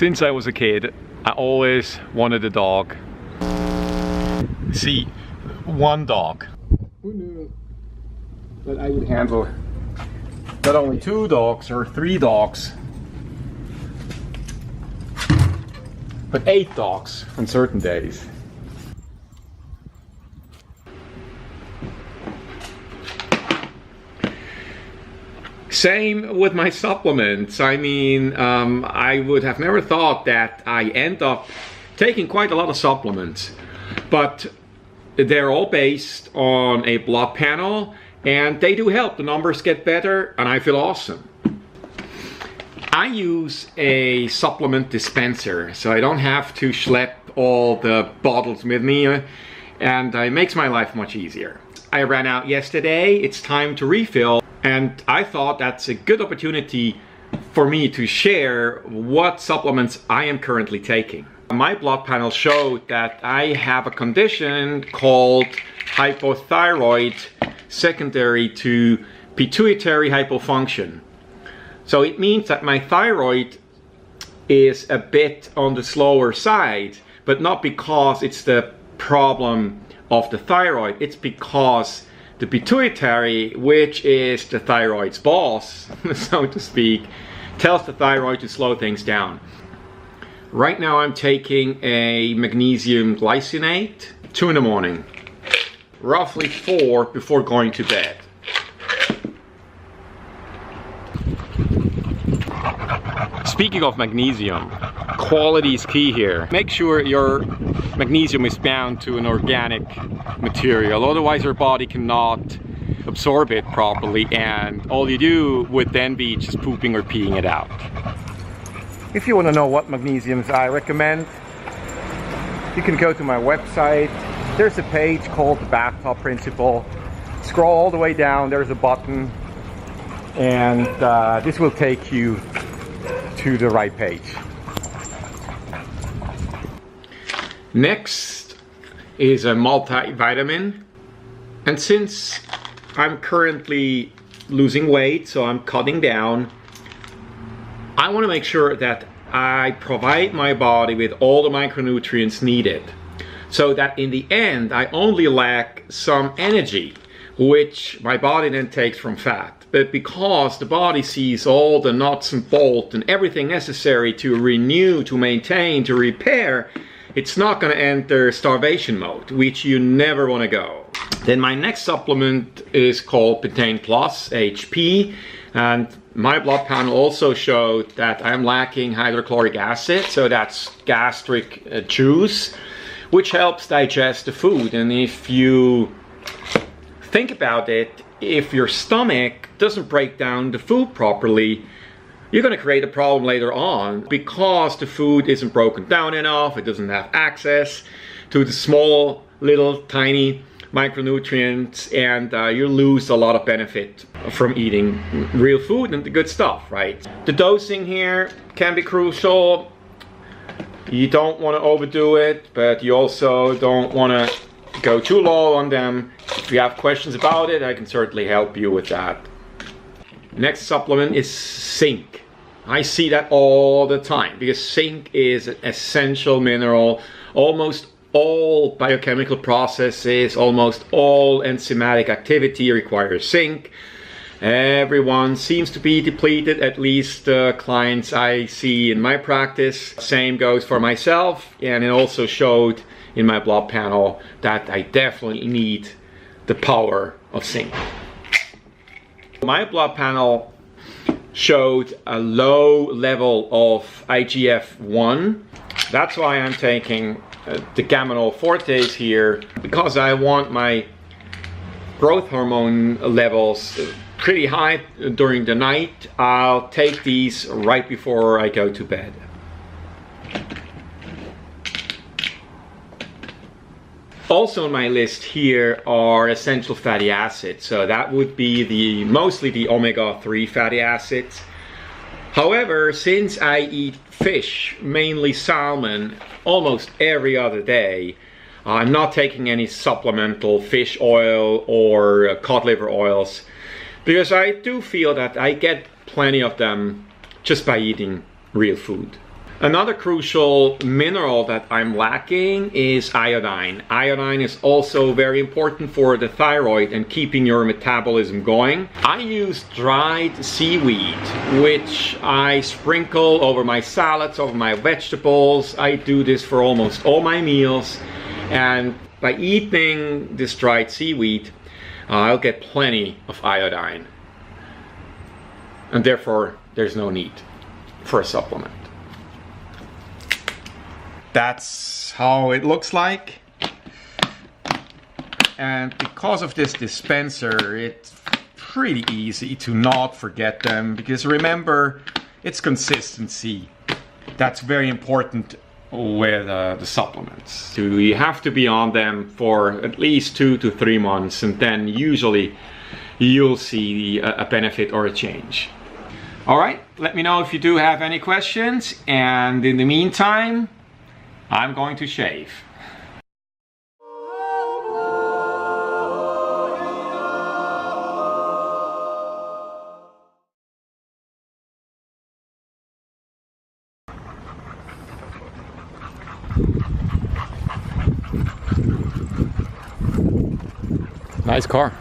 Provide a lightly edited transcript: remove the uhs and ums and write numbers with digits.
Since I was a kid, I always wanted a dog. See, one dog. Who knew that I would handle not only 2 dogs or 3 dogs, but 8 dogs on certain days. Same with my supplements. I mean, I would have never thought that I end up taking quite a lot of supplements, but they're all based on a blood panel and they do help. The numbers get better and I feel awesome. I use a supplement dispenser, so I don't have to schlep all the bottles with me, and it makes my life much easier. I ran out yesterday, it's time to refill, and I thought that's a good opportunity for me to share what supplements I am currently taking. My blood panel showed that I have a condition called hypothyroid secondary to pituitary hypofunction. So it means that my thyroid is a bit on the slower side, but not because it's the problem of the thyroid, it's because the pituitary, which is the thyroid's boss, so to speak, tells the thyroid to slow things down. Right now I'm taking a magnesium glycinate, 2 in the morning, roughly 4 before going to bed. Speaking of magnesium, quality is key here. Make sure your magnesium is bound to an organic material, otherwise your body cannot absorb it properly, and all you do would then be just pooping or peeing it out. If you want to know what magnesiums I recommend, you can go to my website. There's a page called the Bathtub Principle. Scroll all the way down, there's a button, and this will take you to the right page. Next is a multivitamin, and since I'm currently losing weight, so I'm cutting down, I want to make sure that I provide my body with all the micronutrients needed, so that in the end I only lack some energy, which my body then takes from fat. But because the body sees all the nuts and bolts and everything necessary to renew, to maintain, to repair, it's not going to enter starvation mode, which you never want to go. Then my next supplement is called Pentane Plus HP, and my blood panel also showed that I'm lacking hydrochloric acid, so that's gastric juice, which helps digest the food. And if you think about it, if your stomach doesn't break down the food properly, you're going to create a problem later on because the food isn't broken down enough, it doesn't have access to the small, little, tiny micronutrients, and you lose a lot of benefit from eating real food and the good stuff, right? The dosing here can be crucial. You don't want to overdo it, but you also don't want to go too low on them. If you have questions about it, I can certainly help you with that. Next supplement is zinc. I see that all the time because zinc is an essential mineral. Almost all biochemical processes, almost all enzymatic activity requires zinc. Everyone seems to be depleted, at least clients I see in my practice. Same goes for myself, and it also showed in my blood panel that I definitely need the power of zinc. My blood panel showed a low level of IGF-1. That's why I'm taking the Gaminol Fortes here, because I want my growth hormone levels pretty high during the night. I'll take these right before I go to bed. Also on my list here are essential fatty acids. So that would be mostly the omega-3 fatty acids. However, since I eat fish, mainly salmon, almost every other day, I'm not taking any supplemental fish oil or cod liver oils, because I do feel that I get plenty of them just by eating real food. Another crucial mineral that I'm lacking is iodine. Iodine is also very important for the thyroid and keeping your metabolism going. I use dried seaweed, which I sprinkle over my salads, over my vegetables. I do this for almost all my meals, and by eating this dried seaweed, I'll get plenty of iodine, and therefore there's no need for a supplement. That's how it looks like, and because of this dispenser, it's pretty easy to not forget them, because remember, it's consistency that's very important with the supplements. So you have to be on them for at least 2 to 3 months, and then usually you'll see a benefit or a change. All right, let me know if you do have any questions, and in the meantime, I'm going to shave. Nice car.